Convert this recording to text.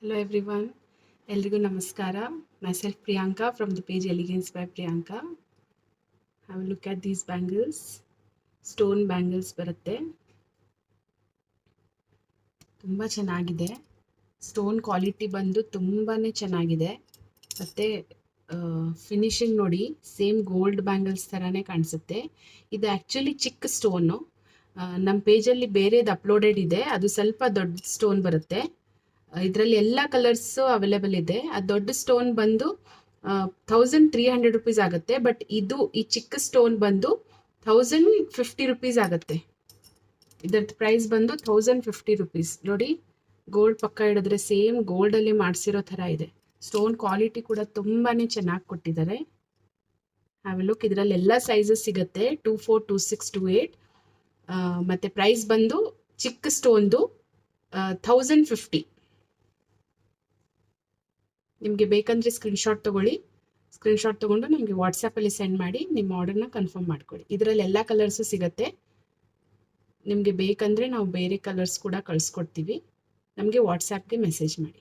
Hello everyone, ಎಲ್ರಿಗೂ ನಮಸ್ಕಾರ. Myself Priyanka from the page Elegance by Priyanka. Have a look at these bangles. Stone bangles ಬರುತ್ತೆ. ತುಂಬ ಚೆನ್ನಾಗಿದೆ. Stone quality ಬಂದು ತುಂಬಾನೇ ಚೆನ್ನಾಗಿದೆ. ಮತ್ತೆ ಫಿನಿಶಿಂಗ್ ನೋಡಿ ಸೇಮ್ ಗೋಲ್ಡ್ ಬ್ಯಾಂಗಲ್ಸ್ ಥರನೇ ಕಾಣಿಸುತ್ತೆ. ಇದು ಆ್ಯಕ್ಚುಲಿ ಚಿಕ್ಕ ಸ್ಟೋನು. ನಮ್ಮ ಪೇಜಲ್ಲಿ ಬೇರೆದು ಅಪ್ಲೋಡೆಡ್ ಇದೆ, ಅದು ಸ್ವಲ್ಪ ದೊಡ್ಡ ಸ್ಟೋನ್ ಬರುತ್ತೆ. ಇದರಲ್ಲಿ ಎಲ್ಲ ಕಲರ್ಸು ಅವೈಲೇಬಲ್ ಇದೆ. ಆ ದೊಡ್ಡ ಸ್ಟೋನ್ ಬಂದು 1300 ರುಪೀಸ್ ಆಗುತ್ತೆ. ಬಟ್ ಈ ಚಿಕ್ಕ ಸ್ಟೋನ್ ಬಂದು 1050 ರುಪೀಸ್ ಆಗುತ್ತೆ. ಇದರದ್ದು ಪ್ರೈಸ್ ಬಂದು 1050 ರುಪೀಸ್. ನೋಡಿ, ಗೋಲ್ಡ್ ಪಕ್ಕ ಹಿಡಿದ್ರೆ ಸೇಮ್ ಗೋಲ್ಡಲ್ಲಿ ಮಾಡಿಸಿರೋ ಥರ ಇದೆ. ಸ್ಟೋನ್ ಕ್ವಾಲಿಟಿ ಕೂಡ ತುಂಬಾ ಚೆನ್ನಾಗಿ ಕೊಟ್ಟಿದ್ದಾರೆ. Have A look. ಇದರಲ್ಲಿ ಎಲ್ಲ ಸೈಜಸ್ ಸಿಗುತ್ತೆ, 24, 26, 28. ಮತ್ತು ಪ್ರೈಸ್ ಬಂದು ಚಿಕ್ಕ ಸ್ಟೋನ್ದು 1050. ನಿಮಗೆ ಬೇಕಂದರೆ ಸ್ಕ್ರೀನ್ಶಾಟ್ ತೊಗೊಳ್ಳಿ. ಸ್ಕ್ರೀನ್ಶಾಟ್ ತೊಗೊಂಡು ನಮಗೆ ವಾಟ್ಸಪ್ಪಲ್ಲಿ ಸೆಂಡ್ ಮಾಡಿ ನಿಮ್ಮ ಆರ್ಡರ್ನ ಕನ್ಫರ್ಮ್ ಮಾಡ್ಕೊಳ್ಳಿ. ಇದರಲ್ಲಿ ಎಲ್ಲ ಕಲರ್ಸು ಸಿಗುತ್ತೆ. ನಿಮಗೆ ಬೇಕಂದರೆ ನಾವು ಬೇರೆ ಕಲರ್ಸ್ ಕೂಡ ಕಳಿಸ್ಕೊಡ್ತೀವಿ. ನಮಗೆ ವಾಟ್ಸಪ್ಗೆ ಮೆಸೇಜ್ ಮಾಡಿ.